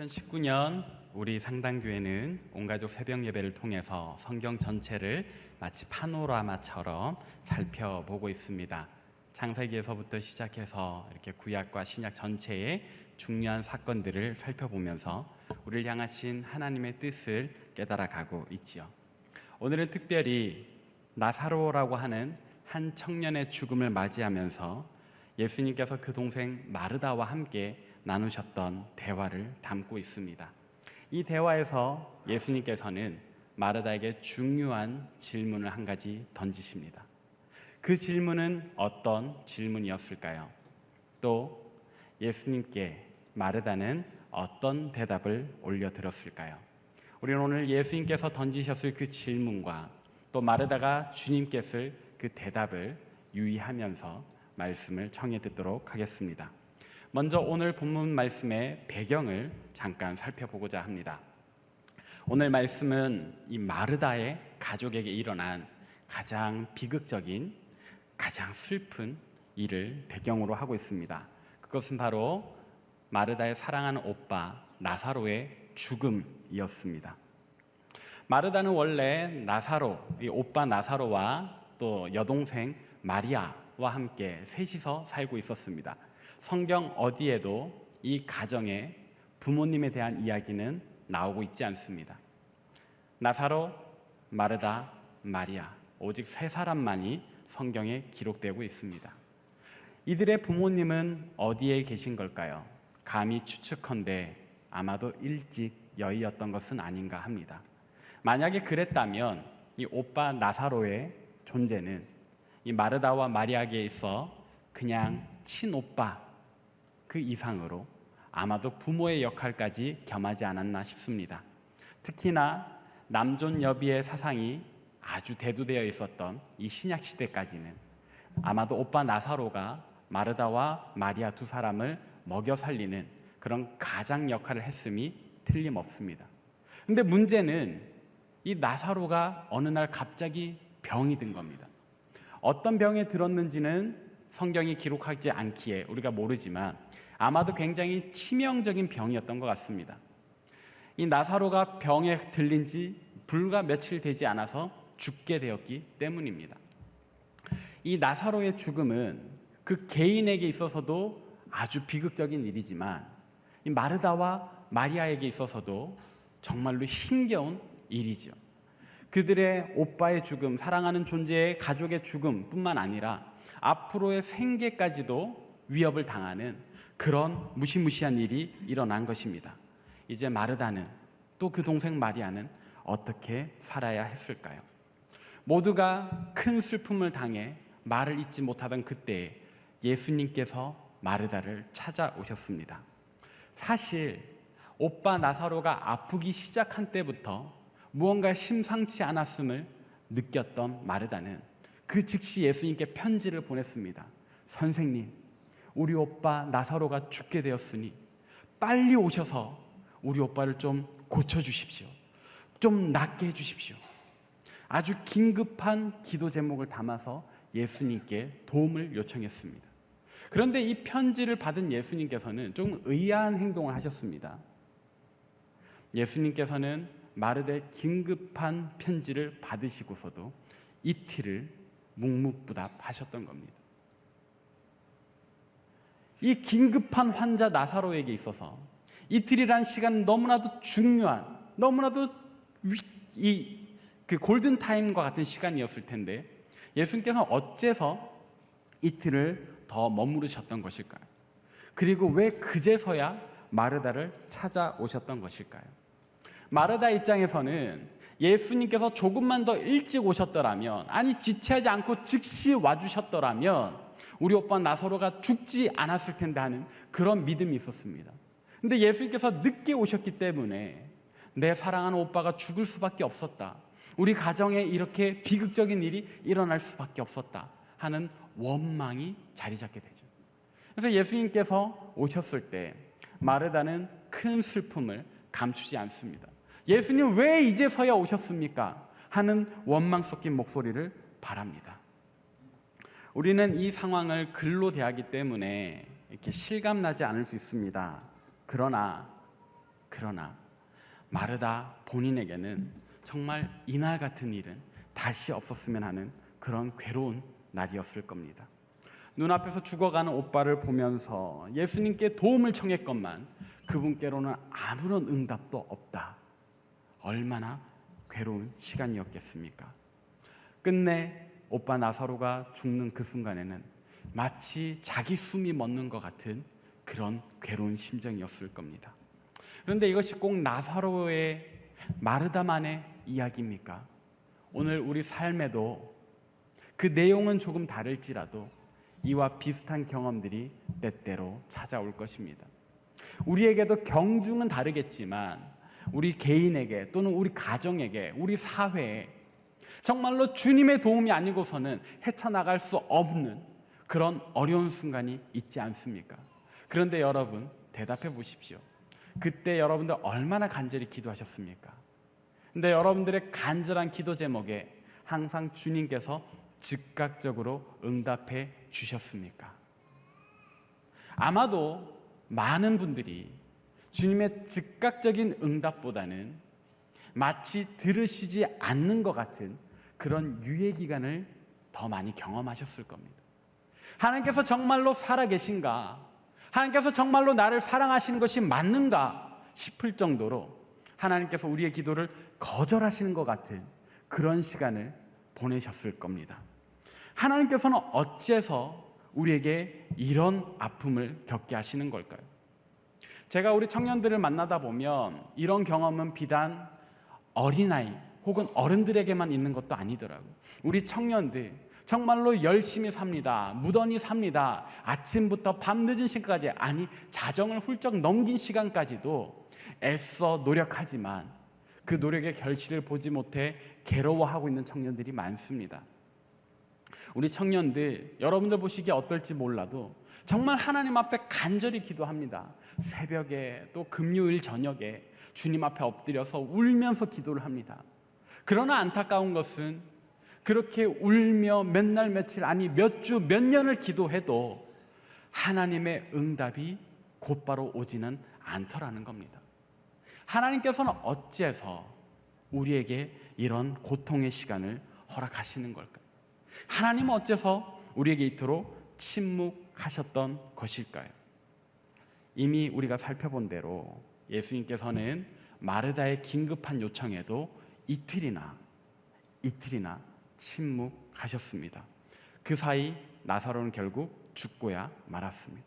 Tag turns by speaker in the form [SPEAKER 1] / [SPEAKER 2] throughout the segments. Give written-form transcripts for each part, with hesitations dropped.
[SPEAKER 1] 2019년 우리 상당교회는 온가족 새벽 예배를 통해서 성경 전체를 마치 파노라마처럼 살펴보고 있습니다. 창세기에서부터 시작해서 이렇게 구약과 신약 전체의 중요한 사건들을 살펴보면서 우리를 향하신 하나님의 뜻을 깨달아가고 있지요. 오늘은 특별히 나사로라고 하는 한 청년의 죽음을 맞이하면서 예수님께서 그 동생 마르다와 함께 나누셨던 대화를 담고 있습니다. 이 대화에서 예수님께서는 마르다에게 중요한 질문을 한 가지 던지십니다. 그 질문은 어떤 질문이었을까요? 또 예수님께 마르다는 어떤 대답을 올려드렸을까요? 우리는 오늘 예수님께서 던지셨을 그 질문과 또 마르다가 주님께 쓸 그 대답을 유의하면서 말씀을 청해 듣도록 하겠습니다. 먼저 오늘 본문 말씀의 배경을 잠깐 살펴보고자 합니다. 오늘 말씀은 이 마르다의 가족에게 일어난 가장 비극적인, 가장 슬픈 일을 배경으로 하고 있습니다. 그것은 바로 마르다의 사랑하는 오빠 나사로의 죽음이었습니다. 마르다는 원래 나사로, 이 오빠 나사로와 또 여동생 마리아와 함께 셋이서 살고 있었습니다. 성경 어디에도 이 가정의 부모님에 대한 이야기는 나오고 있지 않습니다. 나사로, 마르다, 마리아, 오직 세 사람만이 성경에 기록되고 있습니다. 이들의 부모님은 어디에 계신 걸까요? 감히 추측컨대 아마도 일찍 여의었던 것은 아닌가 합니다. 만약에 그랬다면 이 오빠 나사로의 존재는 이 마르다와 마리아에게 있어 그냥 친오빠 그 이상으로 아마도 부모의 역할까지 겸하지 않았나 싶습니다. 특히나 남존 여비의 사상이 아주 대두되어 있었던 이 신약 시대까지는 아마도 오빠 나사로가 마르다와 마리아 두 사람을 먹여 살리는 그런 가장 역할을 했음이 틀림없습니다. 근데 문제는 이 나사로가 어느 날 갑자기 병이 든 겁니다. 어떤 병에 들었는지는 성경이 기록하지 않기에 우리가 모르지만 아마도 굉장히 치명적인 병이었던 것 같습니다. 이 나사로가 병에 들린 지 불과 며칠 되지 않아서 죽게 되었기 때문입니다. 이 나사로의 죽음은 그 개인에게 있어서도 아주 비극적인 일이지만 이 마르다와 마리아에게 있어서도 정말로 힘겨운 일이죠. 그들의 오빠의 죽음, 사랑하는 존재의 가족의 죽음뿐만 아니라 앞으로의 생계까지도 위협을 당하는 그런 무시무시한 일이 일어난 것입니다. 이제 마르다는 또 그 동생 마리아는 어떻게 살아야 했을까요? 모두가 큰 슬픔을 당해 말을 잇지 못하던 그때에 예수님께서 마르다를 찾아오셨습니다. 사실 오빠 나사로가 아프기 시작한 때부터 무언가 심상치 않았음을 느꼈던 마르다는 그 즉시 예수님께 편지를 보냈습니다. 선생님, 우리 오빠 나사로가 죽게 되었으니 빨리 오셔서 우리 오빠를 좀 고쳐주십시오. 좀 낫게 해주십시오. 아주 긴급한 기도 제목을 담아서 예수님께 도움을 요청했습니다. 그런데 이 편지를 받은 예수님께서는 좀 의아한 행동을 하셨습니다. 예수님께서는 마르다의 긴급한 편지를 받으시고서도 이틀을 묵묵부답하셨던 겁니다. 이 긴급한 환자 나사로에게 있어서 이틀이란 시간은 너무나도 중요한, 너무나도 그 골든타임과 같은 시간이었을 텐데 예수님께서 어째서 이틀을 더 머무르셨던 것일까요? 그리고 왜 그제서야 마르다를 찾아오셨던 것일까요? 마르다 입장에서는 예수님께서 조금만 더 일찍 오셨더라면, 아니 지체하지 않고 즉시 와주셨더라면 우리 오빠 나사로가 죽지 않았을 텐데 하는 그런 믿음이 있었습니다. 근데 예수님께서 늦게 오셨기 때문에 내 사랑하는 오빠가 죽을 수밖에 없었다, 우리 가정에 이렇게 비극적인 일이 일어날 수밖에 없었다 하는 원망이 자리 잡게 되죠. 그래서 예수님께서 오셨을 때 마르다는 큰 슬픔을 감추지 않습니다. 예수님 왜 이제서야 오셨습니까? 하는 원망 섞인 목소리를 바랍니다. 우리는 이 상황을 글로 대하기 때문에 이렇게 실감나지 않을 수 있습니다. 그러나 그러나 마르다 본인에게는 정말 이날 같은 일은 다시 없었으면 하는 그런 괴로운 날이었을 겁니다. 눈앞에서 죽어가는 오빠를 보면서 예수님께 도움을 청했건만 그분께로는 아무런 응답도 없다. 얼마나 괴로운 시간이었겠습니까? 끝내 오빠 나사로가 죽는 그 순간에는 마치 자기 숨이 멎는 것 같은 그런 괴로운 심정이었을 겁니다. 그런데 이것이 꼭 나사로의 마르다만의 이야기입니까? 오늘 우리 삶에도 그 내용은 조금 다를지라도 이와 비슷한 경험들이 때때로 찾아올 것입니다. 우리에게도 경중은 다르겠지만 우리 개인에게 또는 우리 가정에게, 우리 사회에 정말로 주님의 도움이 아니고서는 헤쳐나갈 수 없는 그런 어려운 순간이 있지 않습니까? 그런데 여러분, 대답해 보십시오. 그때 여러분들 얼마나 간절히 기도하셨습니까? 근데 여러분들의 간절한 기도 제목에 항상 주님께서 즉각적으로 응답해 주셨습니까? 아마도 많은 분들이 주님의 즉각적인 응답보다는 마치 들으시지 않는 것 같은 그런 유예 기간을 더 많이 경험하셨을 겁니다. 하나님께서 정말로 살아계신가? 하나님께서 정말로 나를 사랑하시는 것이 맞는가 싶을 정도로 하나님께서 우리의 기도를 거절하시는 것 같은 그런 시간을 보내셨을 겁니다. 하나님께서는 어째서 우리에게 이런 아픔을 겪게 하시는 걸까요? 제가 우리 청년들을 만나다 보면 이런 경험은 비단 어린아이 혹은 어른들에게만 있는 것도 아니더라고요. 우리 청년들 정말로 열심히 삽니다. 무던히 삽니다. 아침부터 밤늦은 시간까지, 아니 자정을 훌쩍 넘긴 시간까지도 애써 노력하지만 그 노력의 결실을 보지 못해 괴로워하고 있는 청년들이 많습니다. 우리 청년들, 여러분들 보시기에 어떨지 몰라도 정말 하나님 앞에 간절히 기도합니다. 새벽에 또 금요일 저녁에 주님 앞에 엎드려서 울면서 기도를 합니다. 그러나 안타까운 것은 그렇게 울며 몇 날 며칠, 아니 몇 주 몇 년을 기도해도 하나님의 응답이 곧바로 오지는 않더라는 겁니다. 하나님께서는 어째서 우리에게 이런 고통의 시간을 허락하시는 걸까요? 하나님은 어째서 우리에게 이토록 침묵하셨던 것일까요? 이미 우리가 살펴본 대로 예수님께서는 마르다의 긴급한 요청에도 이틀이나 침묵하셨습니다. 그 사이 나사로는 결국 죽고야 말았습니다.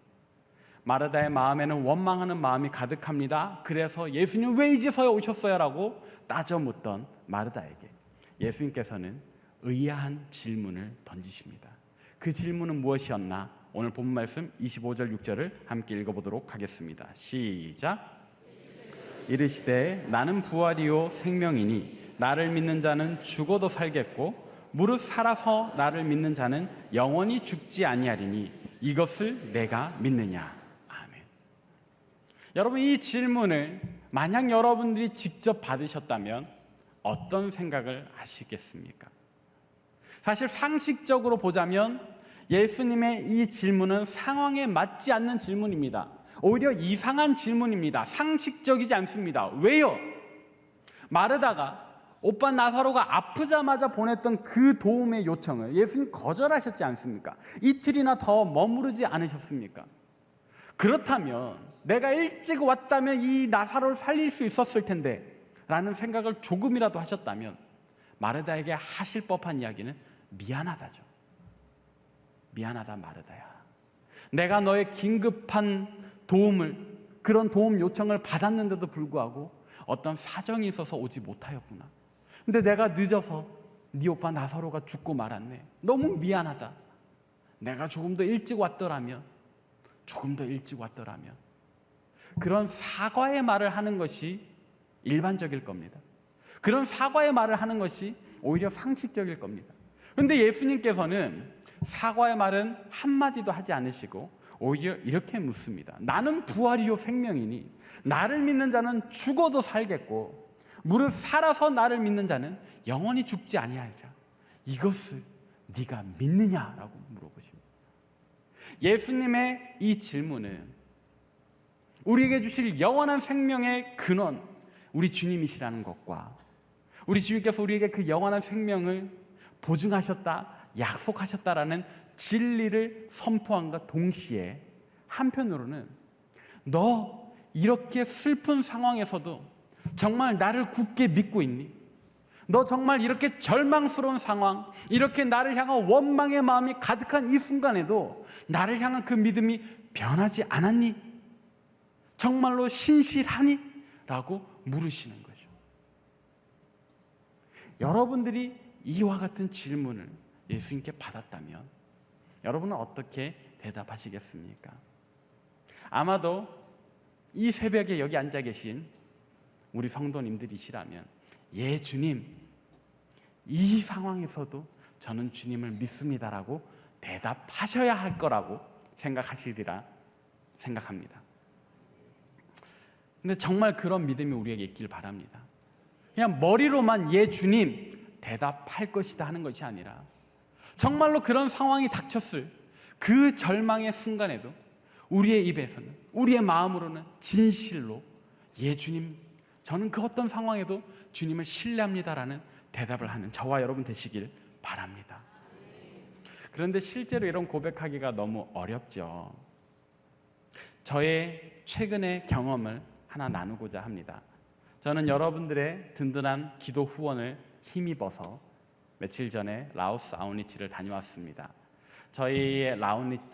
[SPEAKER 1] 마르다의 마음에는 원망하는 마음이 가득합니다. 그래서 예수님 왜 이제서야 오셨어요? 라고 따져 묻던 마르다에게 예수님께서는 의아한 질문을 던지십니다. 그 질문은 무엇이었나? 오늘 본문 말씀 25절 6절을 함께 읽어보도록 하겠습니다. 시작. 이르시되 나는 부활이요 생명이니 나를 믿는 자는 죽어도 살겠고 무릇 살아서 나를 믿는 자는 영원히 죽지 아니하리니 이것을 내가 믿느냐. 아멘. 여러분, 이 질문을 만약 여러분들이 직접 받으셨다면 어떤 생각을 하시겠습니까? 사실 상식적으로 보자면 예수님의 이 질문은 상황에 맞지 않는 질문입니다. 오히려 이상한 질문입니다. 상식적이지 않습니다. 왜요? 마르다가 오빠 나사로가 아프자마자 보냈던 그 도움의 요청을 예수님 거절하셨지 않습니까? 이틀이나 더 머무르지 않으셨습니까? 그렇다면 내가 일찍 왔다면 이 나사로를 살릴 수 있었을 텐데 라는 생각을 조금이라도 하셨다면 마르다에게 하실 법한 이야기는 미안하다죠. 미안하다 마르다야. 내가 너의 긴급한 그런 도움 요청을 받았는데도 불구하고 어떤 사정이 있어서 오지 못하였구나. 근데 내가 늦어서 네 오빠 나사로가 죽고 말았네. 너무 미안하다. 내가 조금 더 일찍 왔더라면 그런 사과의 말을 하는 것이 일반적일 겁니다. 그런 사과의 말을 하는 것이 오히려 상식적일 겁니다. 그런데 예수님께서는 사과의 말은 한마디도 하지 않으시고 오히려 이렇게 묻습니다. 나는 부활이요 생명이니 나를 믿는 자는 죽어도 살겠고 무릇 살아서 나를 믿는 자는 영원히 죽지 아니하리라. 이것을 네가 믿느냐라고 물어보십니다. 예수님의 이 질문은 우리에게 주실 영원한 생명의 근원, 우리 주님이시라는 것과 우리 주님께서 우리에게 그 영원한 생명을 보증하셨다, 약속하셨다라는 진리를 선포함과 동시에 한편으로는 너 이렇게 슬픈 상황에서도 정말 나를 굳게 믿고 있니? 너 정말 이렇게 절망스러운 상황, 이렇게 나를 향한 원망의 마음이 가득한 이 순간에도 나를 향한 그 믿음이 변하지 않았니? 정말로 신실하니? 라고 물으시는 거죠. 여러분들이 이와 같은 질문을 예수님께 받았다면 여러분은 어떻게 대답하시겠습니까? 아마도 이 새벽에 여기 앉아 계신 우리 성도님들이시라면 예 주님, 이 상황에서도 저는 주님을 믿습니다라고 대답하셔야 할 거라고 생각하시리라 생각합니다. 근데 정말 그런 믿음이 우리에게 있길 바랍니다. 그냥 머리로만 예 주님 대답할 것이다 하는 것이 아니라 정말로 그런 상황이 닥쳤을 그 절망의 순간에도 우리의 입에서는, 우리의 마음으로는 진실로 예 주님, 저는 그 어떤 상황에도 주님을 신뢰합니다라는 대답을 하는 저와 여러분 되시길 바랍니다. 그런데 실제로 이런 고백하기가 너무 어렵죠. 저의 최근의 경험을 하나 나누고자 합니다. 저는 여러분들의 든든한 기도 후원을 힘입어서 며칠 전에 라오스 아웃리치를 다녀왔습니다. 저희의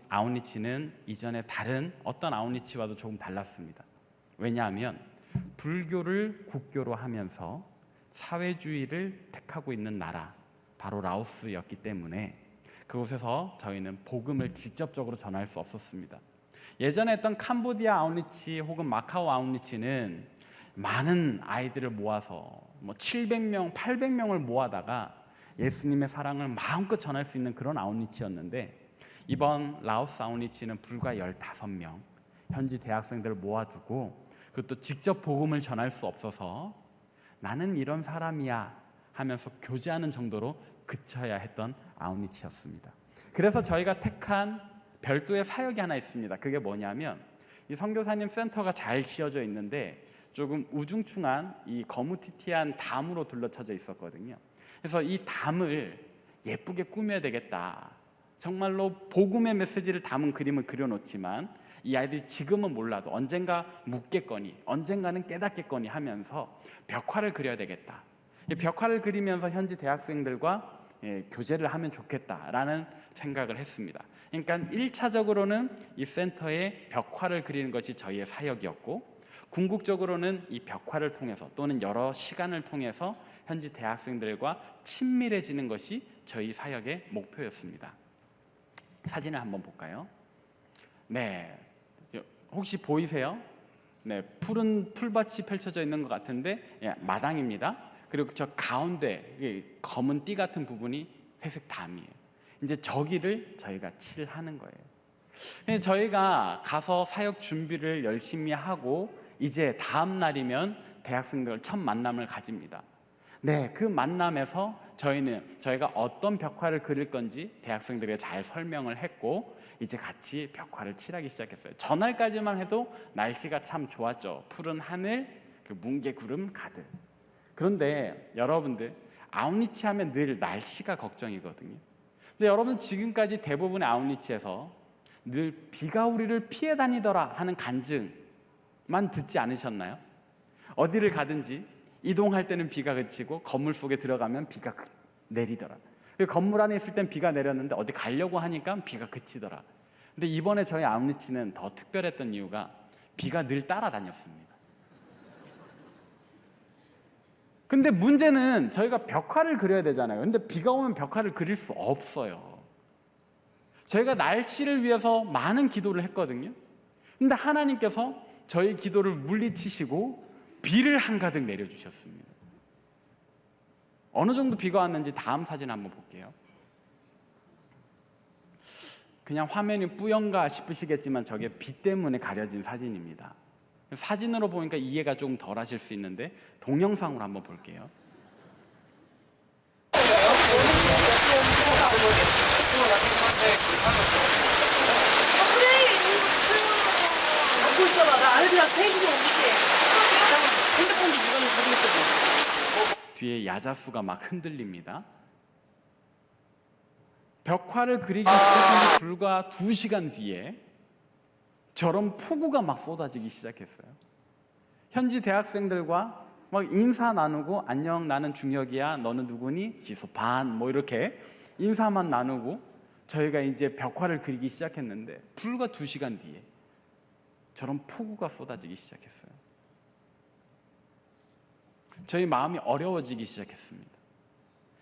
[SPEAKER 1] 아웃리치는 이전에 다른 어떤 아웃리치와도 조금 달랐습니다. 왜냐하면 불교를 국교로 하면서 사회주의를 택하고 있는 나라, 바로 라오스였기 때문에 그곳에서 저희는 복음을 직접적으로 전할 수 없었습니다. 예전에 했던 캄보디아 아웃리치 혹은 마카오 아웃리치는 많은 아이들을 모아서 700명, 800명을 모아다가 예수님의 사랑을 마음껏 전할 수 있는 그런 아웃리치였는데 이번 라오스 아웃리치는 불과 15명, 현지 대학생들을 모아두고 그것도 직접 복음을 전할 수 없어서 나는 이런 사람이야 하면서 교제하는 정도로 그쳐야 했던 아웃리치였습니다. 그래서 저희가 택한 별도의 사역이 하나 있습니다. 그게 뭐냐면 이 선교사님 센터가 잘 지어져 있는데 조금 우중충한 이 거무튀튀한 담으로 둘러쳐져 있었거든요. 그래서 이 담을 예쁘게 꾸며야 되겠다. 정말로 복음의 메시지를 담은 그림을 그려놓지만 이 아이들이 지금은 몰라도 언젠가 묻겠거니 언젠가는 깨닫겠거니 하면서 벽화를 그려야 되겠다. 이 벽화를 그리면서 현지 대학생들과 교제를 하면 좋겠다라는 생각을 했습니다. 그러니까 1차적으로는 이 센터에 벽화를 그리는 것이 저희의 사역이었고 궁극적으로는 이 벽화를 통해서 또는 여러 시간을 통해서 현지 대학생들과 친밀해지는 것이 저희 사역의 목표였습니다. 사진을 한번 볼까요? 네, 혹시 보이세요? 네, 푸른 풀밭이 펼쳐져 있는 것 같은데 마당입니다. 그리고 저 가운데 검은 띠 같은 부분이 회색 담이에요. 이제 저기를 저희가 칠하는 거예요. 저희가 가서 사역 준비를 열심히 하고 이제 다음 날이면 대학생들 첫 만남을 가집니다. 네, 그 만남에서 저희가 어떤 벽화를 그릴 건지 대학생들에게 잘 설명을 했고 이제 같이 벽화를 칠하기 시작했어요. 전날까지만 해도 날씨가 참 좋았죠. 푸른 하늘, 그 뭉게 구름 가득. 그런데 여러분들 아웃리치 하면 늘 날씨가 걱정이거든요. 근데 여러분 지금까지 대부분의 아웃리치에서 늘 비가 우리를 피해 다니더라 하는 간증만 듣지 않으셨나요? 어디를 가든지 이동할 때는 비가 그치고 건물 속에 들어가면 비가 내리더라. 건물 안에 있을 땐 비가 내렸는데 어디 가려고 하니까 비가 그치더라. 근데 이번에 저희 아웃리치는 더 특별했던 이유가 비가 늘 따라다녔습니다. 근데 문제는 저희가 벽화를 그려야 되잖아요. 근데 비가 오면 벽화를 그릴 수 없어요. 저희가 날씨를 위해서 많은 기도를 했거든요. 근데 하나님께서 저희 기도를 물리치시고 비를 한가득 내려주셨습니다. 어느 정도 비가 왔는지 다음 사진 한번 볼게요. 그냥 화면이 뿌연가 싶으시겠지만 저게 비 때문에 가려진 사진입니다. 사진으로 보니까 이해가 조금 덜 하실 수 있는데 동영상으로 한번 볼게요.
[SPEAKER 2] 듣고 있어봐. 나 아들이랑 페이지 좀 옮길게. 잠깐만. 핸드폰도 누가 좀 가지고 있어.
[SPEAKER 1] 뒤에 야자수가 막 흔들립니다. 벽화를 그리기 시작한 지 불과 2시간 뒤에 저런 폭우가 막 쏟아지기 시작했어요. 현지 대학생들과 막 인사 나누고, 안녕 나는 중혁이야, 너는 누구니? 지수 반, 뭐 이렇게 인사만 나누고 저희가 이제 벽화를 그리기 시작했는데 불과 2시간 뒤에 저런 폭우가 쏟아지기 시작했어요. 저희 마음이 어려워지기 시작했습니다.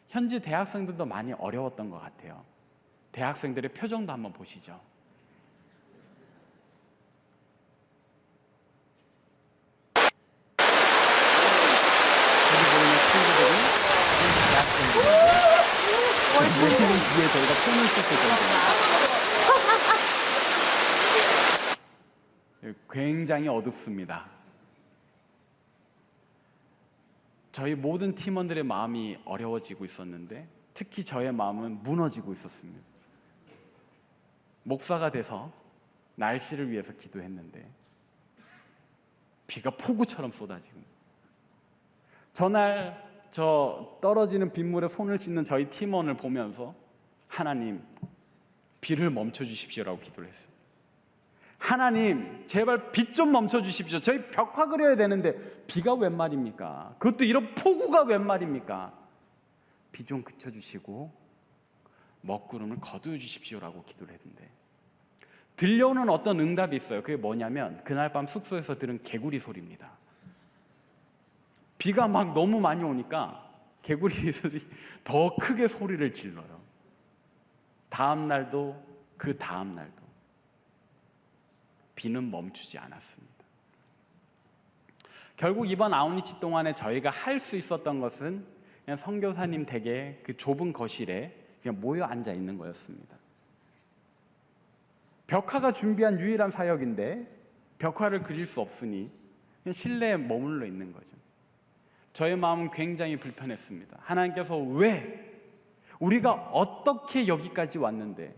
[SPEAKER 1] 현지 대학생들도 많이 어려웠던 것 같아요. 대학생들의 표정도 한번 보시죠. 여기 보이는 친구들은 현지 대학생들인데 모든 뒤에 저희가 손을 씻을 정도입니다. 굉장히 어둡습니다. 저희 모든 팀원들의 마음이 어려워지고 있었는데 특히 저의 마음은 무너지고 있었습니다. 목사가 돼서 날씨를 위해서 기도했는데 비가 폭우처럼 쏟아지고, 전날 저 떨어지는 빗물에 손을 씻는 저희 팀원을 보면서 하나님, 비를 멈춰 주십시오라고 기도를 했어요. 하나님, 제발 비 좀 멈춰 주십시오. 저희 벽화 그려야 되는데 비가 웬 말입니까? 그것도 이런 폭우가 웬 말입니까? 비 좀 그쳐 주시고 먹구름을 거두어 주십시오라고 기도를 했는데 들려오는 어떤 응답이 있어요. 그게 뭐냐면 그날 밤 숙소에서 들은 개구리 소리입니다. 비가 막 너무 많이 오니까 개구리들이 더 크게 소리를 질러요. 다음 날도 그 다음 날도 비는 멈추지 않았습니다. 결국 이번 아웃리치 동안에 저희가 할 수 있었던 것은 그냥 선교사님 댁의 그 좁은 거실에 그냥 모여 앉아 있는 거였습니다. 벽화가 준비한 유일한 사역인데 벽화를 그릴 수 없으니 그냥 실내에 머물러 있는 거죠. 저의 마음은 굉장히 불편했습니다. 하나님께서 왜 우리가 어떻게 여기까지 왔는데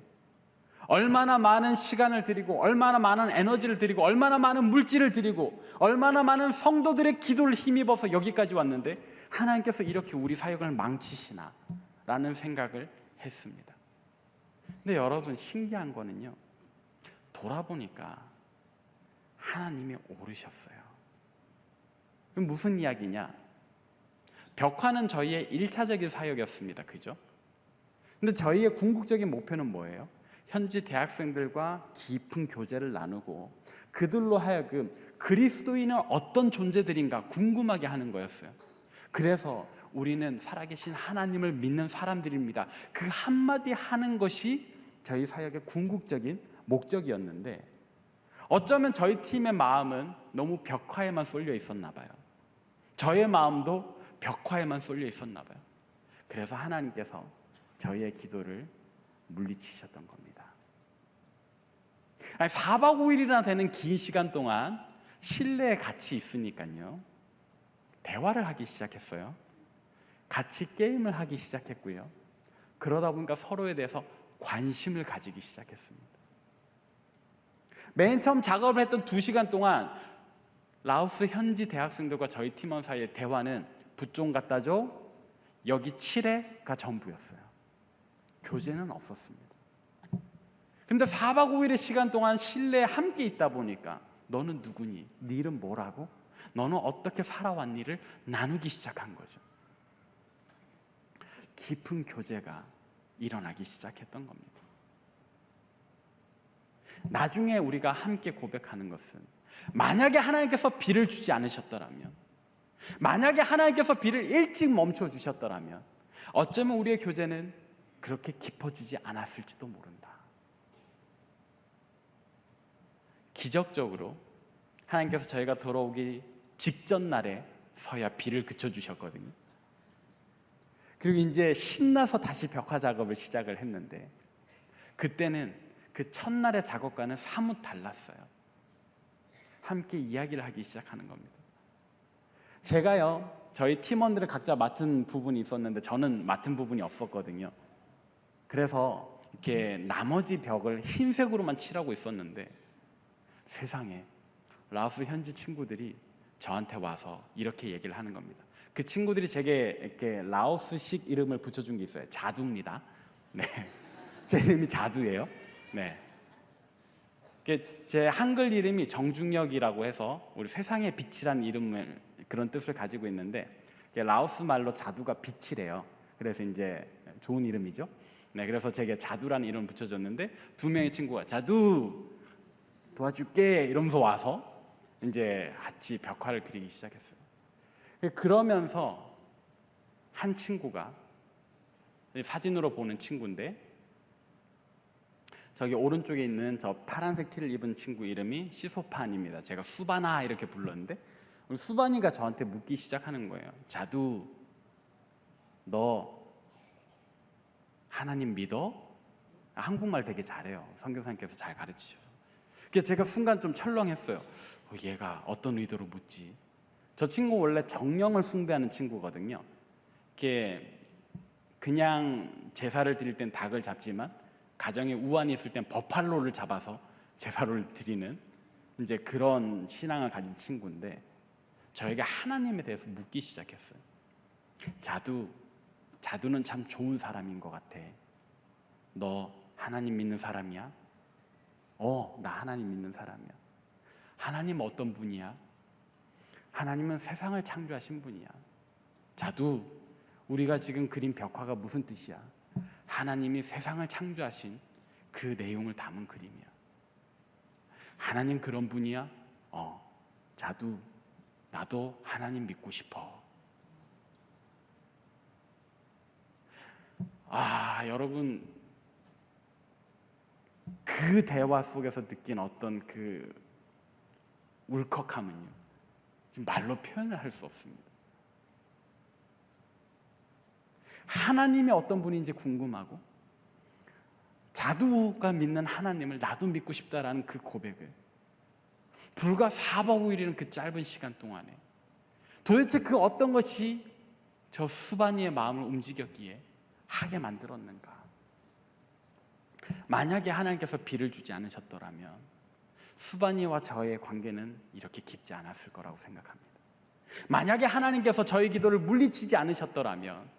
[SPEAKER 1] 얼마나 많은 시간을 드리고 얼마나 많은 에너지를 드리고 얼마나 많은 물질을 드리고 얼마나 많은 성도들의 기도를 힘입어서 여기까지 왔는데 하나님께서 이렇게 우리 사역을 망치시나 라는 생각을 했습니다. 근데 여러분, 신기한 거는요, 돌아보니까 하나님이 오르셨어요. 그럼 무슨 이야기냐? 벽화는 저희의 1차적인 사역이었습니다. 그죠? 근데 저희의 궁극적인 목표는 뭐예요? 현지 대학생들과 깊은 교제를 나누고 그들로 하여금 그리스도인은 어떤 존재들인가 궁금하게 하는 거였어요. 그래서 우리는 살아계신 하나님을 믿는 사람들입니다. 그 한마디 하는 것이 저희 사역의 궁극적인 목적이었는데 어쩌면 저희 팀의 마음은 너무 벽화에만 쏠려 있었나 봐요. 저의 마음도 벽화에만 쏠려 있었나 봐요. 그래서 하나님께서 저희의 기도를 물리치셨던 겁니다. 4박 5일이나 되는 긴 시간 동안 실내에 같이 있으니까요, 대화를 하기 시작했어요. 같이 게임을 하기 시작했고요. 그러다 보니까 서로에 대해서 관심을 가지기 시작했습니다. 맨 처음 작업을 했던 2시간 동안 라오스 현지 대학생들과 저희 팀원 사이의 대화는 붓 좀 갖다 줘, 여기 칠해가 전부였어요. 교제는 없었습니다. 근데 4박 5일의 시간 동안 실내에 함께 있다 보니까 너는 누구니? 네 이름 뭐라고? 너는 어떻게 살아왔니를 나누기 시작한 거죠. 깊은 교제가 일어나기 시작했던 겁니다. 나중에 우리가 함께 고백하는 것은 만약에 하나님께서 비를 주지 않으셨더라면, 만약에 하나님께서 비를 일찍 멈춰 주셨더라면 어쩌면 우리의 교제는 그렇게 깊어지지 않았을지도 모른다. 기적적으로 하나님께서 저희가 돌아오기 직전 날에 서야 비를 그쳐주셨거든요. 그리고 이제 신나서 다시 벽화 작업을 시작을 했는데 그때는 그 첫날의 작업과는 사뭇 달랐어요. 함께 이야기를 하기 시작하는 겁니다. 제가요, 저희 팀원들은 각자 맡은 부분이 있었는데 저는 맡은 부분이 없었거든요. 그래서 이렇게 나머지 벽을 흰색으로만 칠하고 있었는데 세상에 라오스 현지 친구들이 저한테 와서 이렇게 얘기를 하는 겁니다. 그 친구들이 제게 이렇게 라오스식 이름을 붙여준 게 있어요. 자두입니다. 네, 제 이름이 자두예요. 네, 제 한글 이름이 정중혁이라고 해서 우리 세상의 빛이라는 이름을 그런 뜻을 가지고 있는데 라오스 말로 자두가 빛이래요. 그래서 이제 좋은 이름이죠. 네, 그래서 제게 자두라는 이름을 붙여줬는데 두 명의 친구가 자두 도와줄게 이러면서 와서 이제 같이 벽화를 그리기 시작했어요. 그러면서 한 친구가 사진으로 보는 친구인데 저기 오른쪽에 있는 저 파란색 티를 입은 친구 이름이 시소판입니다. 제가 수바나 이렇게 불렀는데 우리 수바니가 저한테 묻기 시작하는 거예요. 자두, 너 하나님 믿어? 한국말 되게 잘해요. 선교사님께서 잘 가르치셔서. 그래서 제가 순간 좀 철렁했어요. 얘가 어떤 의도로 묻지? 저 친구 원래 정령을 숭배하는 친구거든요. 이게 그냥 제사를 드릴 땐 닭을 잡지만 가정에 우환이 있을 땐 버팔로를 잡아서 제사를 드리는 이제 그런 신앙을 가진 친구인데 저에게 하나님에 대해서 묻기 시작했어요. 자두는 참 좋은 사람인 것 같아. 너 하나님 믿는 사람이야? 나 하나님 믿는 사람이야. 하나님 어떤 분이야? 하나님은 세상을 창조하신 분이야. 자두, 우리가 지금 그린 벽화가 무슨 뜻이야? 하나님이 세상을 창조하신 그 내용을 담은 그림이야. 하나님 그런 분이야? 자두, 나도 하나님 믿고 싶어. 여러분, 그 대화 속에서 느낀 어떤 그 울컥함은요, 말로 표현을 할 수 없습니다. 하나님이 어떤 분인지 궁금하고 자두가 믿는 하나님을 나도 믿고 싶다라는 그 고백을 불과 4박 5일이라는 그 짧은 시간 동안에 도대체 그 어떤 것이 저 수바니의 마음을 움직였기에 하게 만들었는가? 만약에 하나님께서 비를 주지 않으셨더라면 수바니와 저의 관계는 이렇게 깊지 않았을 거라고 생각합니다. 만약에 하나님께서 저의 기도를 물리치지 않으셨더라면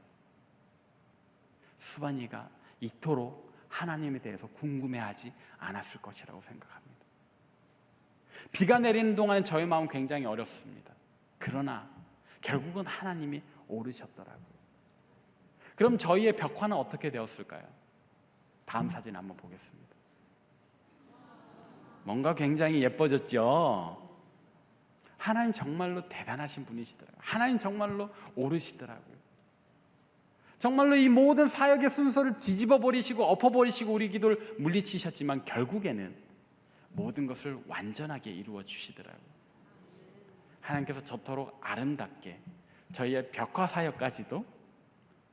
[SPEAKER 1] 수바니가 이토록 하나님에 대해서 궁금해하지 않았을 것이라고 생각합니다. 비가 내리는 동안에 저의 마음은 굉장히 어렵습니다. 그러나 결국은 하나님이 오르셨더라고요. 그럼 저희의 벽화는 어떻게 되었을까요? 다음 사진 한번 보겠습니다. 뭔가 굉장히 예뻐졌죠? 하나님 정말로 대단하신 분이시더라고요. 하나님 정말로 오르시더라고요. 정말로 이 모든 사역의 순서를 뒤집어 버리시고 엎어 버리시고 우리 기도를 물리치셨지만 결국에는 모든 것을 완전하게 이루어 주시더라고요. 하나님께서 저토록 아름답게 저희의 벽화 사역까지도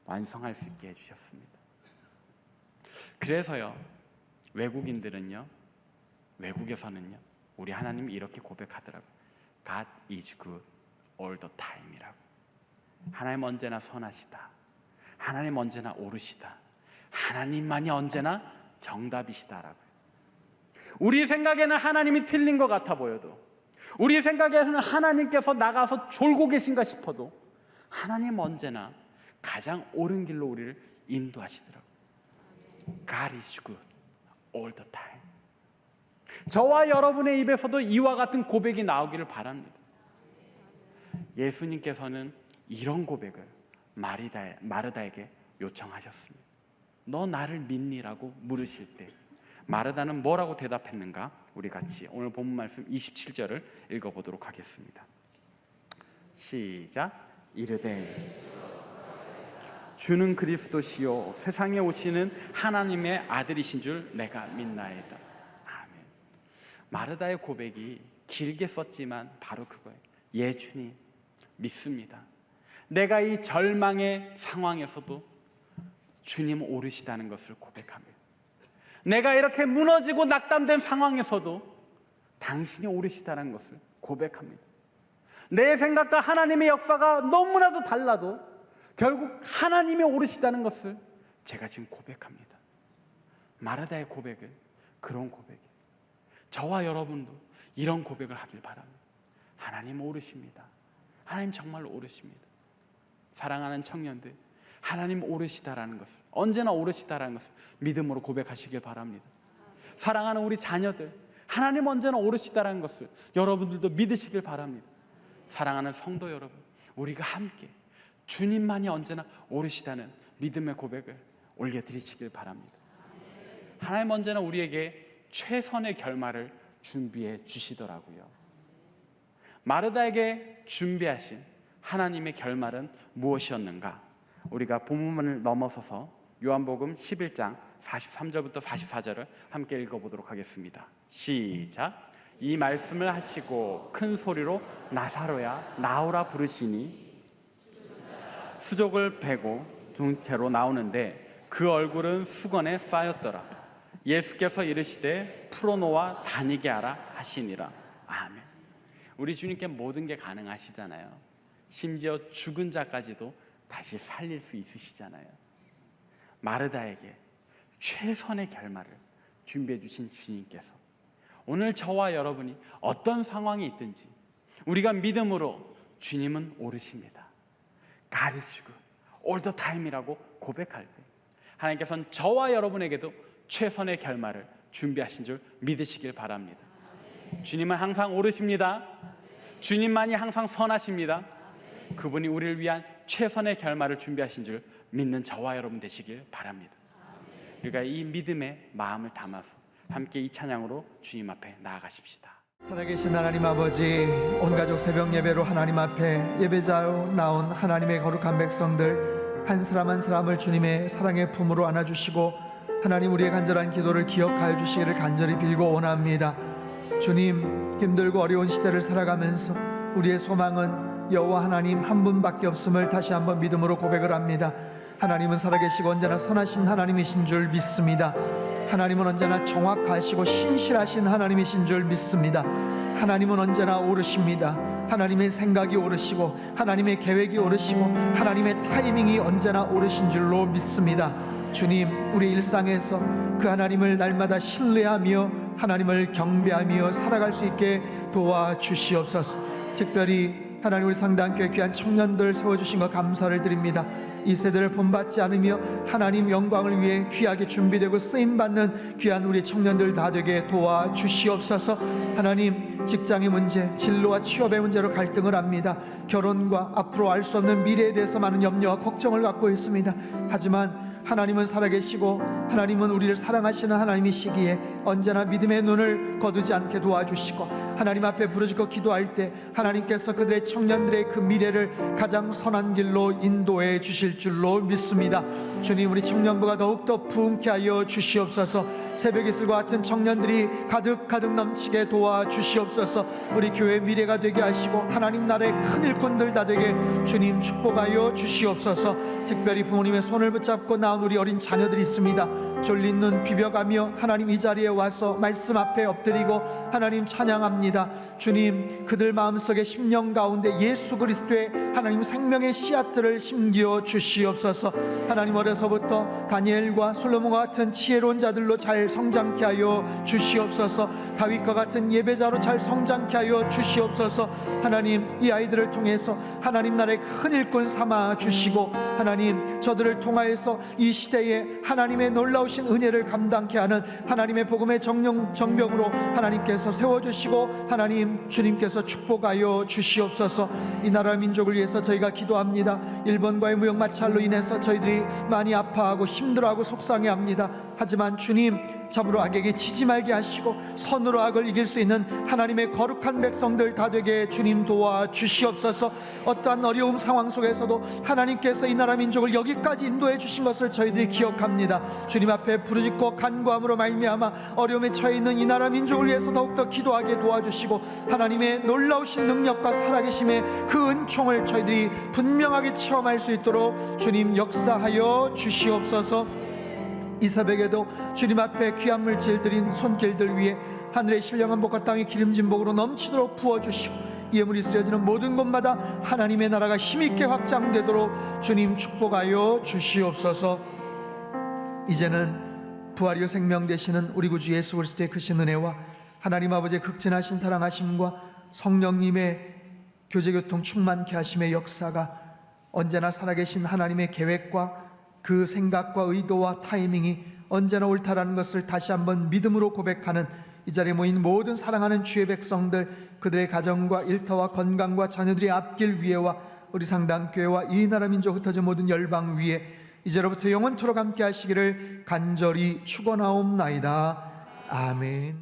[SPEAKER 1] 완성할 수 있게 해주셨습니다. 그래서요, 외국에서는요 우리 하나님이 이렇게 고백하더라고요. God is good all the time이라고. 하나님 언제나 선하시다. 하나님 언제나 오르시다. 하나님만이 언제나 정답이시다라고요. 우리 생각에는 하나님이 틀린 것 같아 보여도, 우리 생각에는 하나님께서 나가서 졸고 계신가 싶어도 하나님 언제나 가장 옳은 길로 우리를 인도하시더라고요. God is good all the time. 저와 여러분의 입에서도 이와 같은 고백이 나오기를 바랍니다. 예수님께서는 이런 고백을 마르다에게 요청하셨습니다. 너 나를 믿니라고 물으실 때 마르다는 뭐라고 대답했는가? 우리 같이 오늘 본문 말씀 27절을 읽어보도록 하겠습니다. 시작. 이르되 주는 그리스도시요 세상에 오시는 하나님의 아들이신 줄 내가 믿나이다. 아멘. 마르다의 고백이 길게 썼지만 바로 그거예요. 예 주님 믿습니다. 내가 이 절망의 상황에서도 주님 오르시다는 것을 고백합니다. 내가 이렇게 무너지고 낙담된 상황에서도 당신이 오르시다는 것을 고백합니다. 내 생각과 하나님의 역사가 너무나도 달라도 결국 하나님이 오르시다는 것을 제가 지금 고백합니다. 마르다의 고백은 그런 고백이에요. 저와 여러분도 이런 고백을 하길 바랍니다. 하나님 오르십니다. 하나님 정말로 오르십니다. 사랑하는 청년들, 하나님 오르시다라는 것을, 언제나 오르시다라는 것을 믿음으로 고백하시길 바랍니다. 사랑하는 우리 자녀들, 하나님 언제나 오르시다라는 것을 여러분들도 믿으시길 바랍니다. 사랑하는 성도 여러분, 우리가 함께 주님만이 언제나 오르시다는 믿음의 고백을 올려드리시길 바랍니다. 하나님 언제나 우리에게 최선의 결말을 준비해 주시더라고요. 마르다에게 준비하신 하나님의 결말은 무엇이었는가? 우리가 본문을 넘어서서 요한복음 11장 43절부터 44절을 함께 읽어보도록 하겠습니다. 시작. 이 말씀을 하시고 큰 소리로 나사로야 나오라 부르시니 수족을 베고 둔 채로 나오는데 그 얼굴은 수건에 쌓였더라. 예수께서 이르시되 풀어놓아 다니게 하라 하시니라. 아멘. 우리 주님께 모든 게 가능하시잖아요. 심지어 죽은 자까지도 다시 살릴 수 있으시잖아요. 마르다에게 최선의 결말을 준비해 주신 주님께서 오늘 저와 여러분이 어떤 상황이 있든지 우리가 믿음으로 주님은 오르십니다. God is good all the time이라고 고백할 때 하나님께서는 저와 여러분에게도 최선의 결말을 준비하신 줄 믿으시길 바랍니다. 주님은 항상 오르십니다. 주님만이 항상 선하십니다. 그분이 우리를 위한 최선의 결말을 준비하신 줄 믿는 저와 여러분 되시길 바랍니다. 우리가 이 믿음의 마음을 담아서 함께 이 찬양으로 주님 앞에 나아가십시다.
[SPEAKER 3] 살아계신 하나님 아버지, 온 가족 새벽 예배로 하나님 앞에 예배자로 나온 하나님의 거룩한 백성들 한 사람 한 사람을 주님의 사랑의 품으로 안아주시고 하나님 우리의 간절한 기도를 기억하여 주시기를 간절히 빌고 원합니다. 주님, 힘들고 어려운 시대를 살아가면서 우리의 소망은 여호와 하나님 한 분밖에 없음을 다시 한번 믿음으로 고백을 합니다. 하나님은 살아계시고 언제나 선하신 하나님이신 줄 믿습니다. 하나님은 언제나 정확하시고 신실하신 하나님이신 줄 믿습니다. 하나님은 언제나 오르십니다. 하나님의 생각이 오르시고 하나님의 계획이 오르시고 하나님의 타이밍이 언제나 오르신 줄로 믿습니다. 주님, 우리 일상에서 그 하나님을 날마다 신뢰하며 하나님을 경배하며 살아갈 수 있게 도와주시옵소서. 특별히 하나님 우리 상당교회 귀한 청년들 세워주신 것 감사를 드립니다. 이 세대를 본받지 않으며 하나님 영광을 위해 귀하게 준비되고 쓰임받는 귀한 우리 청년들 다 되게 도와주시옵소서. 하나님, 직장의 문제, 진로와 취업의 문제로 갈등을 합니다. 결혼과 앞으로 알 수 없는 미래에 대해서 많은 염려와 걱정을 갖고 있습니다. 하지만 하나님은 살아계시고 하나님은 우리를 사랑하시는 하나님이시기에 언제나 믿음의 눈을 거두지 않게 도와주시고 하나님 앞에 부르짖고 기도할 때 하나님께서 그들의 청년들의 그 미래를 가장 선한 길로 인도해 주실 줄로 믿습니다. 주님, 우리 청년부가 더욱더 부흥케 하여 주시옵소서. 새벽 이슬과 같은 청년들이 가득 넘치게 도와주시옵소서. 우리 교회의 미래가 되게 하시고 하나님 나라의 큰 일꾼들 다 되게 주님 축복하여 주시옵소서. 특별히 부모님의 손을 붙잡고 나온 우리 어린 자녀들이 있습니다. 졸린 눈 비벼가며 하나님 이 자리에 와서 말씀 앞에 엎드리고 하나님 찬양합니다. 주님, 그들 마음속에 심령 가운데 예수 그리스도의 하나님 생명의 씨앗들을 심겨 주시옵소서. 하나님, 어려서부터 다니엘과 솔로몬과 같은 지혜로운 자들로 잘 성장케 하여 주시옵소서. 다윗과 같은 예배자로 잘 성장케 하여 주시옵소서. 하나님, 이 아이들을 통해서 하나님 나라의 큰 일꾼 삼아 주시고 하나님, 저들을 통하여서 이 시대에 하나님의 놀라우신 은혜를 감당케 하는 하나님의 복음의 정병으로 하나님께서 세워주시고 하나님 주님께서 축복하여 주시옵소서. 이 나라 민족을 위해서 저희가 기도합니다. 일본과의 무역 마찰로 인해서 저희들이 많이 아파하고 힘들어하고 속상해합니다. 하지만 주님, 참으로 악에게 치지 말게 하시고 선으로 악을 이길 수 있는 하나님의 거룩한 백성들 다 되게 주님 도와주시옵소서. 어떠한 어려움 상황 속에서도 하나님께서 이 나라 민족을 여기까지 인도해 주신 것을 저희들이 기억합니다. 주님 앞에 부르짖고 간구함으로 말미암아 어려움에 처해 있는 이 나라 민족을 위해서 더욱더 기도하게 도와주시고 하나님의 놀라우신 능력과 살아계심의 그 은총을 저희들이 분명하게 체험할 수 있도록 주님 역사하여 주시옵소서. 이 새벽에도 주님 앞에 귀한 물질 드린 손길들 위에 하늘의 신령한 복과 땅의 기름진 복으로 넘치도록 부어주시고 예물이 쓰여지는 모든 곳마다 하나님의 나라가 힘있게 확장되도록 주님 축복하여 주시옵소서. 이제는 부활이요 생명 되시는 우리 구주 예수 그리스도의 크신 은혜와 하나님 아버지의 극진하신 사랑하심과 성령님의 교제교통 충만케 하심의 역사가 언제나 살아계신 하나님의 계획과 그 생각과 의도와 타이밍이 언제나 옳다라는 것을 다시 한번 믿음으로 고백하는 이 자리에 모인 모든 사랑하는 주의 백성들, 그들의 가정과 일터와 건강과 자녀들의 앞길 위에와 우리 상당교회와 이 나라 민족 흩어진 모든 열방 위에 이제로부터 영원토록 함께 하시기를 간절히 축원하옵나이다. 아멘.